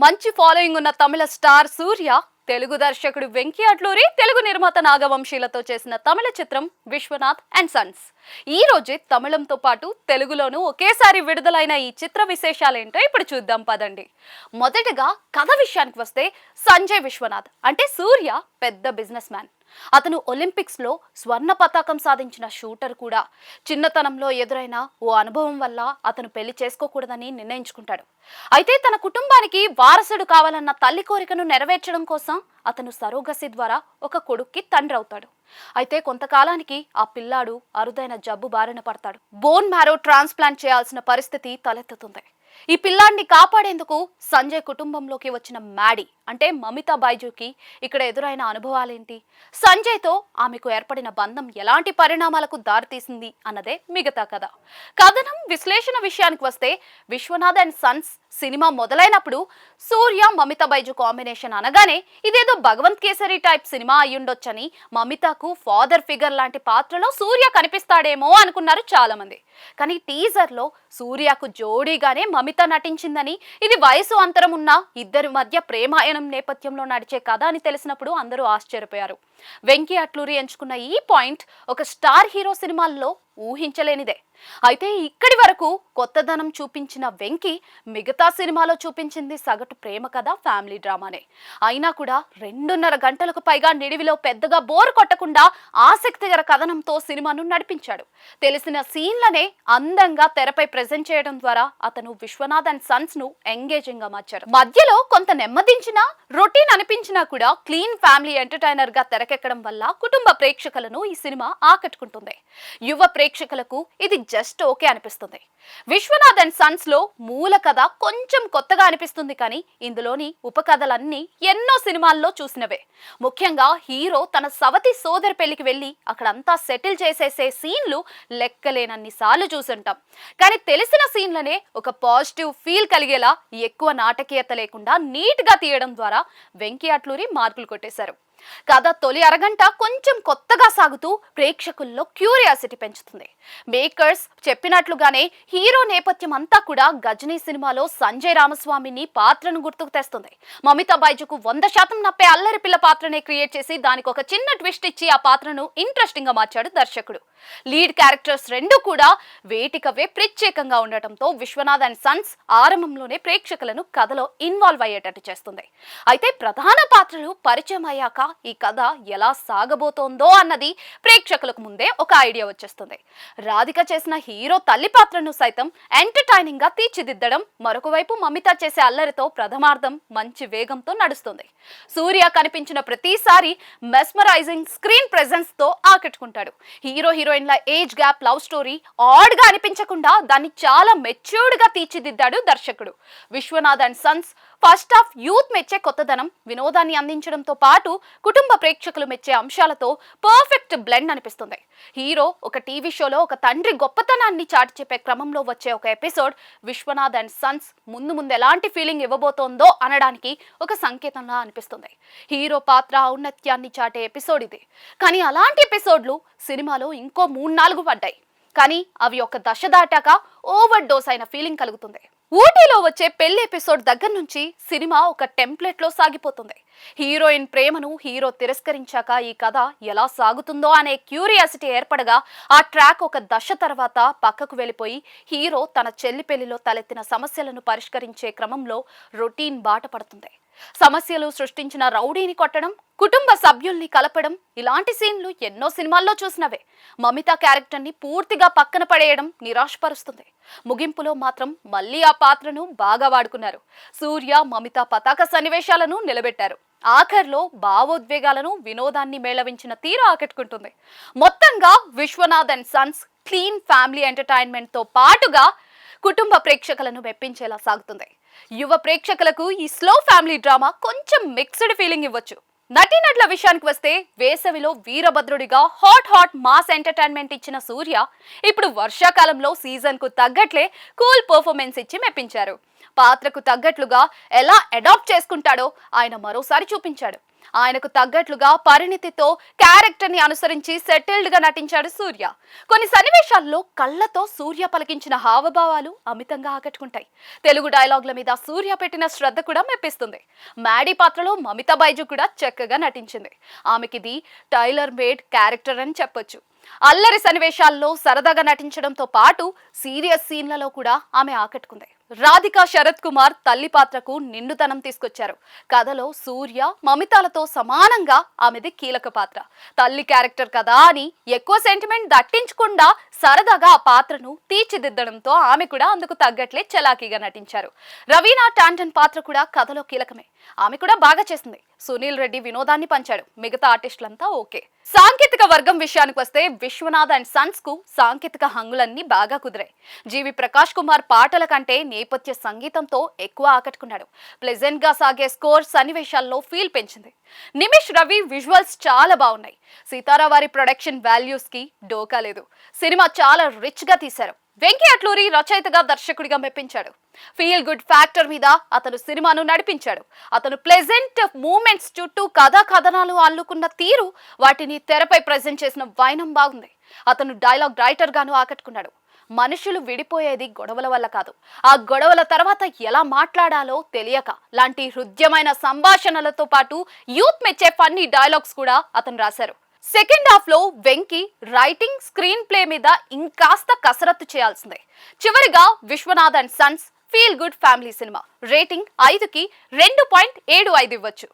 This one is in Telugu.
మంచి ఫాలోయింగ్ ఉన్న తమిళ స్టార్ సూర్య తెలుగు దర్శకుడు వెంకీ అట్లూరి తెలుగు నిర్మాత నాగవంశీలతో చేసిన తమిళ చిత్రం విశ్వనాథ్ అండ్ సన్స్ ఈ రోజే తమిళంతో పాటు తెలుగులోనూ ఒకేసారి విడుదలైన ఈ చిత్ర విశేషాలేంటో ఇప్పుడు చూద్దాం పదండి. మొదటగా కథ విషయానికి వస్తే సంజయ్ విశ్వనాథ్ అంటే సూర్య పెద్ద బిజినెస్ మ్యాన్. అతను ఒలింపిక్స్ లో స్వర్ణ పతాకం సాధించిన షూటర్ కూడా. చిన్నతనంలో ఎదురైన ఓ అనుభవం వల్ల అతను పెళ్లి చేసుకోకూడదని నిర్ణయించుకుంటాడు. అయితే తన కుటుంబానికి వారసుడు కావాలన్న తల్లి కోరికను నెరవేర్చడం కోసం అతను సరోగసి ద్వారా ఒక కొడుక్కి తండ్రి అవుతాడు. అయితే కొంతకాలానికి ఆ పిల్లాడు అరుదైన జబ్బు బారిన పడతాడు. బోన్ మ్యారో ట్రాన్స్ప్లాంట్ చేయాల్సిన పరిస్థితి తలెత్తుతుంది. ఈ పిల్లాడిని కాపాడేందుకు సంజయ్ కుటుంబంలోకి వచ్చిన మ్యాడీ అంటే మమితా బైజుకి ఇక్కడ ఎదురైన అనుభవాలేంటి, సంజయ్తో ఆమెకు ఏర్పడిన బంధం ఎలాంటి పరిణామాలకు దారితీసింది అన్నదే మిగతా కథ. కథనం విశ్లేషణ విషయానికి వస్తే విశ్వనాథ్ అండ్ సన్స్ సినిమా మొదలైనప్పుడు సూర్య మమితా బైజు కాంబినేషన్ అనగానే ఇదేదో భగవంత్ కేసరి టైప్ సినిమా అయ్యుండొచ్చని, మమితాకు ఫాదర్ ఫిగర్ లాంటి పాత్రలో సూర్య కనిపిస్తాడేమో అనుకున్నారు చాలా మంది. కానీ టీజర్ లో సూర్యకు జోడీగానే మమిత నటించిందని, ఇది వయసు అంతరం ఉన్న ఇద్దరి మధ్య ప్రేమాయణం నేపథ్యంలో నడిచే కథ అని తెలిసినప్పుడు అందరూ ఆశ్చర్యపోయారు. వెంకీ అట్లూరి ఎంచుకున్న ఈ పాయింట్ ఒక స్టార్ హీరో సినిమాల్లో ఊహించలేనిదే. అయితే ఇక్కడి వరకు కొత్తదనం చూపించిన వెంకీ మిగతా సినిమాలో చూపించింది సగటు ప్రేమ కథ, ఫ్యామిలీ డ్రామానే. అయినా కూడా 2.5 గంటలకు పైగా నిడివిలో పెద్దగా బోర్ కొట్టకుండా ఆసక్తికర కథనంతో సినిమాను నడిపించాడు. తెలిసిన సీన్లనే అందంగా తెరపై ప్రెజెంట్ చేయడం ద్వారా అతను విశ్వనాథ్ అండ్ సన్స్ ను ఎంగేజింగ్ గా మార్చారు. మధ్యలో కొంత నెమ్మదించిన రొటీన్ అనిపించినా కూడా క్లీన్ ఫ్యామిలీ ఎంటర్టైనర్ గా తెరకెక్కడం వల్ల కుటుంబ ప్రేక్షకులను ఈ సినిమా ఆకట్టుకుంటుంది. యువ ప్రేక్షకులకు ఇది జస్ట్ ఓకే అనిపిస్తుంది. విశ్వనాథ్ అండ్ సన్స్ లో మూల కథ కొంచెం కొత్తగా అనిపిస్తుంది, కానీ ఇందులోని ఉపకథలన్నీ ఎన్నో సినిమాల్లో చూసినవే. ముఖ్యంగా హీరో తన సవతి సోదరి పెళ్లికి వెళ్లి అక్కడంతా సెటిల్ చేసేసే సీన్లు లెక్కలేనన్ని సార్లు చూసుంటాం. కానీ తెలిసిన సీన్లనే ఒక పాజిటివ్ ఫీల్ కలిగేలా ఎక్కువ నాటకీయత లేకుండా నీట్ గా తీయడం ద్వారా వెంకీ అట్లూరి మార్కులు కొట్టేశారు. కథ తొలి అరగంట కొంచెం కొత్తగా సాగుతూ ప్రేక్షకుల్లో క్యూరియాసిటీ పెంచుతుంది. మేకర్స్ చెప్పినట్లుగానే హీరో నేపథ్యం అంతా కూడా గజనీ సినిమాలో సంజయ్ రామస్వామిని పాత్రను గుర్తుకు తెస్తుంది. మమితా బైజుకు 100% నప్పే అల్లరి పిల్ల పాత్రనే క్రియేట్ చేసి దానికి ఒక చిన్న ట్విస్ట్ ఇచ్చి ఆ పాత్రను ఇంట్రెస్టింగ్ గా మార్చాడు దర్శకుడు. లీడ్ క్యారెక్టర్స్ రెండు కూడా వేటికవే ప్రత్యేకంగా ఉండటంతో విశ్వనాథ్ అండ్ సన్స్ ఆరంభంలోనే ప్రేక్షకులను కథలో ఇన్వాల్వ్ అయ్యేటట్టు చేస్తుంది. అయితే ప్రధాన పాత్రలు పరిచయం అయ్యాక ఈ కథ ఎలా సాగబోతోందో అన్నది ప్రేక్షకులకు ముందే ఒక ఐడియా వచ్చేస్తుంది. రాధిక చేసిన హీరో తల్లి పాత్రను సైతం ఎంటర్టైనింగ్ గా తీర్చిదిద్దడం, మరొక వైపు మమిత చేసే అల్లరితో ప్రథమార్థం మంచి వేగంతో నడుస్తుంది. సూర్య కనిపించిన ప్రతిసారి మెస్మరైజింగ్ స్క్రీన్ ప్రెజెన్స్ తో ఆకట్టుకుంటాడు. హీరో హీరోయిన్ల age gap, love story odd గా అనిపించకుండా దాన్ని చాలా మెచ్యూర్డ్ గా తీర్చిదిద్దాడు దర్శకుడు. Vishwanath and Sons first half youth మెచ్చే కొత్తదనం, వినోదాన్ని అందించడంతో పాటు కుటుంబ ప్రేక్షకులు మెచ్చే అంశాలతో పర్ఫెక్ట్ బ్లెండ్ అనిపిస్తుంది. హీరో ఒక టీవీ షోలో ఒక తండ్రి గొప్పతనాన్ని చాటి చెప్పే క్రమంలో వచ్చే ఒక ఎపిసోడ్ విశ్వనాథ్ అండ్ సన్స్ ముందు ఎలాంటి ఫీలింగ్ ఇవ్వబోతోందో అనడానికి ఒక సంకేతంలా అనిపిస్తుంది. హీరో పాత్ర ఔన్నత్యాన్ని చాటే ఎపిసోడ్ ఇది. కానీ అలాంటి ఎపిసోడ్లు సినిమాలో ఇంకో 3-4 పడ్డాయి. కానీ అవి ఒక దశ దాటాక ఓవర్ డోస్ అయిన ఫీలింగ్ కలుగుతుంది. ఊటీలో వచ్చే పెళ్లి ఎపిసోడ్ దగ్గర నుంచి సినిమా ఒక టెంప్లెట్ లో సాగిపోతుంది. హీరోయిన్ ప్రేమను హీరో తిరస్కరించాక ఈ కథ ఎలా సాగుతుందో అనే క్యూరియాసిటీ ఏర్పడగా ఆ ట్రాక్ ఒక దశ తర్వాత పక్కకు వెళ్ళిపోయి హీరో తన చెల్లి పెళ్లిలో తలెత్తిన సమస్యలను పరిష్కరించే క్రమంలో రొటీన్ బాట పడుతుంది. సమస్యలు సృష్టించిన రౌడీని కొట్టడం, కుటుంబ సభ్యుల్ని కలపడం, ఇలాంటి సీన్లు ఎన్నో సినిమాల్లో చూసినవే. మమితా క్యారెక్టర్ ని పూర్తిగా పక్కన పడేయడం నిరాశపరుస్తుంది. ముగింపులో మాత్రం మళ్ళీ ఆ పాత్రను బాగా వాడుకున్నారు. సూర్య మమితా పతాక సన్నివేశాలను నిలబెట్టారు. ఆఖర్లో భావోద్వేగాలను, వినోదాన్ని మేళవించిన తీరు ఆకట్టుకుంటుంది. మొత్తంగా Vishwanath and Sons clean family entertainment తో పాటుగా కుటుంబ ప్రేక్షకులను మెప్పించేలా సాగుతుంది. యువ ప్రేక్షకులకు ఈ స్లో ఫ్యామిలీ డ్రామా కొంచెం మిక్స్డ్ ఫీలింగ్ ఇవ్వచ్చు. నటీనటుల విషయానికి వస్తే వేసవిలో వీరభద్రుడిగా హాట్ మాస్ ఎంటర్టైన్మెంట్ ఇచ్చిన సూర్య ఇప్పుడు వర్షాకాలంలో సీజన్ కు తగ్గట్లే కూల్ పర్ఫార్మెన్స్ ఇచ్చి మెప్పించారు. పాత్రకు తగ్గట్లుగా ఎలా అడాప్ట్ చేసుకుంటాడో ఆయన మరోసారి చూపించాడు. ఆయనకు తగ్గట్లుగా పరిణితితో క్యారెక్టర్ ని అనుసరించి సెటిల్డ్ గా నటించాడు సూర్య. కొన్ని సన్నివేశాల్లో కళ్ళతో సూర్య పలికించిన హావభావాలు అమితంగా ఆకట్టుకుంటాయి. తెలుగు డైలాగుల మీద సూర్య పెట్టిన శ్రద్ధ కూడా మెప్పిస్తుంది. మ్యాడీ పాత్రలో మమితా బైజు కూడా చక్కగా నటించింది. ఆమెకిది టైలర్ మేడ్ క్యారెక్టర్ అని చెప్పొచ్చు. అల్లరి సన్నివేశాల్లో సరదాగా నటించడంతో పాటు సీరియస్ సీన్లలో కూడా ఆమె ఆకట్టుకుంది. రాధికా శరత్ కుమార్ తల్లి పాత్రకు నిండుతనం తీసుకొచ్చారు. కథలో సూర్య మమితాలతో సమానంగా ఆమెది కీలక పాత్ర. తల్లి క్యారెక్టర్ కదా అని ఎక్కువ సెంటిమెంట్ దట్టించకుండా సరదాగా ఆ పాత్రను తీర్చిదిద్దడంతో ఆమె కూడా అందుకు తగ్గట్లే చలాకీగా నటించారు. రవీనా టాంటన్ పాత్ర కూడా కథలో కీలకమే. ఆమె కూడా బాగా చేసింది. సునీల్ రెడ్డి వినోదాన్ని పంచాడు. మిగతా ఆర్టిస్టులంతా ఓకే. సాంకేతిక వర్గం విషయానికి వస్తే విశ్వనాథ్ అండ్ సన్స్ కు సాంకేతిక హంగులన్నీ బాగా కుదిరాయి. జీవి ప్రకాష్ కుమార్ పాటల కంటే నేపథ్య సంగీతంతో ఎక్కువ ఆకట్టుకున్నాడు. ప్లెజెంట్ గా సాగే స్కోర్ సన్నివేశాల్లో ఫీల్ పెంచింది. నిమిష్ రవి విజువల్స్ చాలా బాగున్నాయి. సీతారా వారి ప్రొడక్షన్ వాల్యూస్ కి డోకా లేదు. సినిమా చాలా రిచ్ గా తీశారు. వెంకీ అట్లూరి రచయితగా దర్శకుడిగా మెప్పించాడు. ఫీల్ గుడ్ ఫ్యాక్టర్ మీద అతను సినిమాను నడిపించాడు. అతను ప్లెజెంట్ మూమెంట్స్ చుట్టూ కథనాలు అల్లుకున్న తీరు, వాటిని తెరపై ప్రెజెంట్ చేసిన వైనం బాగుంది. అతను డైలాగ్ రైటర్ గాను ఆకట్టుకున్నాడు. మనుషులు విడిపోయేది గొడవల వల్ల కాదు, ఆ గొడవల తర్వాత ఎలా మాట్లాడాలో తెలియక లాంటి హృద్యమైన సంభాషణలతో పాటు యూత్ మెచ్చే ఫన్నీ డైలాగ్స్ కూడా అతను రాశారు. సెకండ్ హాఫ్ లో వెంకీ రైటింగ్, స్క్రీన్ ప్లే మీద ఇంకాస్త కసరత్తు చేయాల్సిందే. చివరిగా Vishwanath and Sons feel good family cinema. Rating 5కి 2.75 ఇవ్వచ్చు.